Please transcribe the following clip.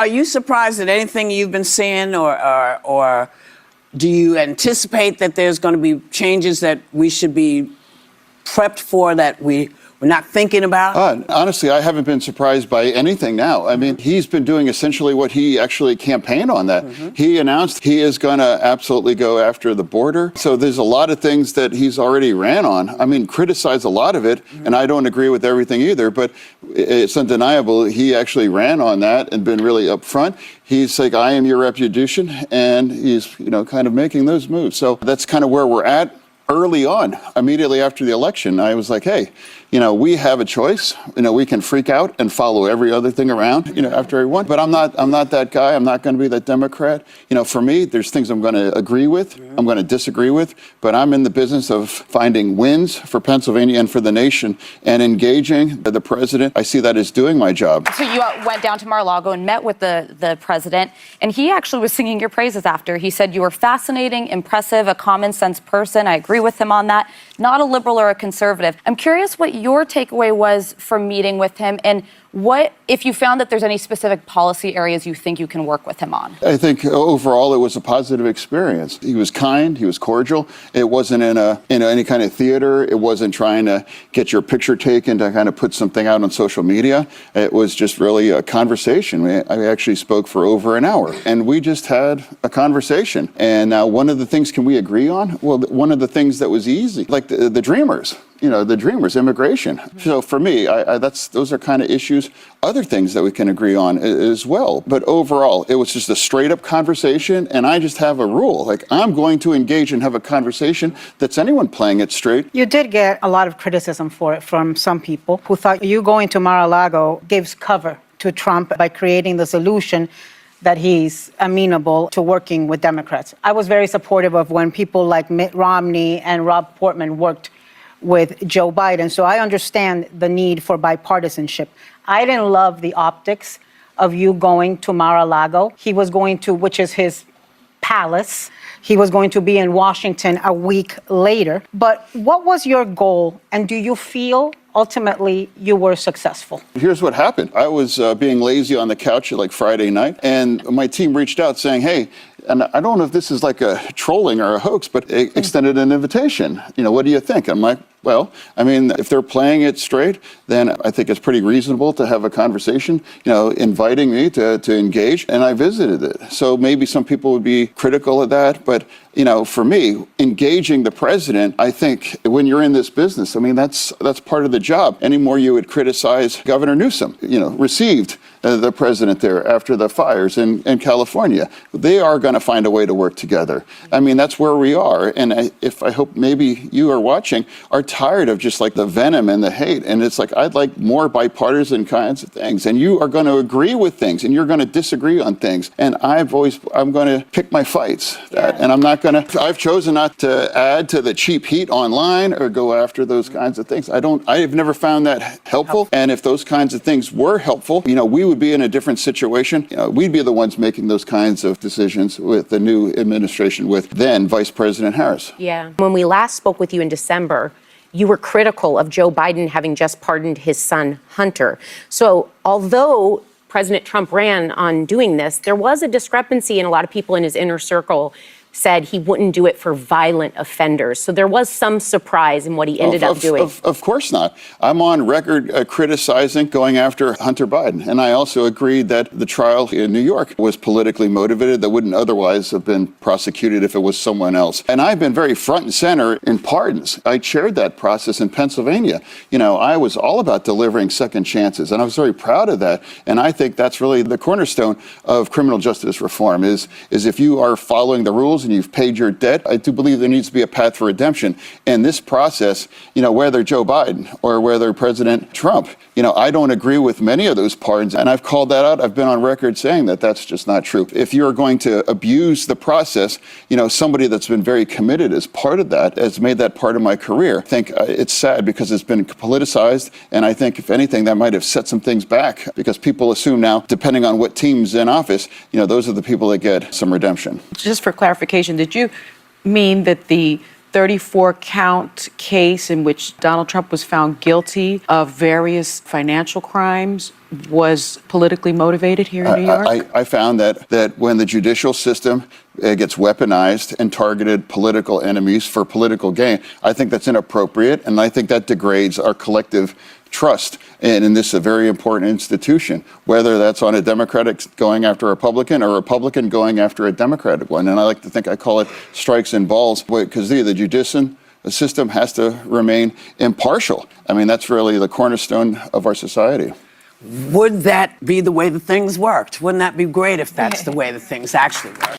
Are you surprised at anything you've been seeing, or do you anticipate that there's going to be changes that we should be prepped for that we're not thinking about? Honestly, I haven't been surprised by anything now. I mean, he's been doing essentially what he actually campaigned on that. He announced he is going to absolutely go after the border. So there's a lot of things that he's already ran on. I mean, criticized a lot of it, and I don't agree with everything either, but it's undeniable he actually ran on that and been really upfront. He's like, I am your reputation, and he's, kind of making those moves. So that's kind of where we're at. Early on, immediately after the election, I was like, hey, we have a choice. We can freak out and follow every other thing around, after everyone. But I'm not that guy. I'm not going to be that Democrat. For me, there's things I'm going to agree with, I'm going to disagree with, but I'm in the business of finding wins for Pennsylvania and for the nation and engaging the president. I see that as doing my job. So you went down to Mar-A-Lago and met with the president, and he actually was singing your praises after. He said you were fascinating, impressive, a common sense person. I agree with him on that. Not a liberal or a conservative. I'm curious what your takeaway was from meeting with him, and what if you found that there's any specific policy areas you think you can work with him on? I think overall it was a positive experience. He was kind, he was cordial. It wasn't in any kind of theater. It wasn't trying to get your picture taken to kind of put something out on social media. It was just really a conversation. I actually spoke for over an hour, and we just had a conversation. And now one of the things can we agree on? Well, one of the things that was easy, like the Dreamers. The Dreamers, immigration. So for me, those are kind of issues, other things that we can agree on as well. But overall, it was just a straight up conversation, and I just have a rule. Like, I'm going to engage and have a conversation that's anyone playing it straight. You did get a lot of criticism for it from some people who thought you going to Mar-A-Lago gives cover to Trump by creating the solution that he's amenable to working with Democrats. I was very supportive of when people like Mitt Romney and Rob Portman worked with Joe Biden. So I understand the need for bipartisanship. I didn't love the optics of you going to Mar-A-Lago. He was going to, which is his palace. He was going to be in Washington a week later. But what was your goal? And do you feel ultimately you were successful? Here's what happened. I was being lazy on the couch like Friday night, and my team reached out saying, hey, and I don't know if this is like a trolling or a hoax, but extended an invitation. What do you think? I'm like, well, I mean, if they're playing it straight, then I think it's pretty reasonable to have a conversation, inviting me to engage, and I visited it. So maybe some people would be critical of that, but for me, engaging the president, I think when you're in this business, I mean, that's part of the job. Any more you would criticize Governor Newsom, received the president there after the fires in California. They are going to find a way to work together. I mean, that's where we are. And I hope maybe you are watching, are tired of just like the venom and the hate. And it's like, I'd like more bipartisan kinds of things. And you are going to agree with things, and you're going to disagree on things. And I'm going to pick my fights. And I've chosen not to add to the cheap heat online or go after those kinds of things. I've never found that helpful. And if those kinds of things were helpful, we would be in a different situation. We'd be the ones making those kinds of decisions with the new administration, with then Vice President Harris. Yeah. When we last spoke with you in December, you were critical of Joe Biden having just pardoned his son, Hunter. So although President Trump ran on doing this, there was a discrepancy, and a lot of people in his inner circle said he wouldn't do it for violent offenders. So there was some surprise in what he ended up doing. Of course not. I'm on record criticizing going after Hunter Biden. And I also agreed that the trial in New York was politically motivated, that wouldn't otherwise have been prosecuted if it was someone else. And I've been very front and center in pardons. I chaired that process in Pennsylvania. I was all about delivering second chances, and I was very proud of that. And I think that's really the cornerstone of criminal justice reform is if you are following the rules and you've paid your debt, I do believe there needs to be a path for redemption. And this process, whether Joe Biden or whether President Trump, I don't agree with many of those pardons. And I've called that out. I've been on record saying that that's just not true. If you're going to abuse the process, somebody that's been very committed as part of that, has made that part of my career. I think it's sad because it's been politicized. And I think, if anything, that might have set some things back because people assume now, depending on what team's in office, those are the people that get some redemption. Just for clarification, did you mean that the 34-count case in which Donald Trump was found guilty of various financial crimes was politically motivated here in New York? I found that when the judicial system gets weaponized and targeted political enemies for political gain, I think that's inappropriate, and I think that degrades our collective trust in this a very important institution, whether that's on a Democratic going after a Republican or a Republican going after a Democratic one. And I like to think I call it strikes and balls, because the judicial system has to remain impartial. I mean, that's really the cornerstone of our society. Would that be the way that things worked? Wouldn't that be great if that's the way that things actually worked?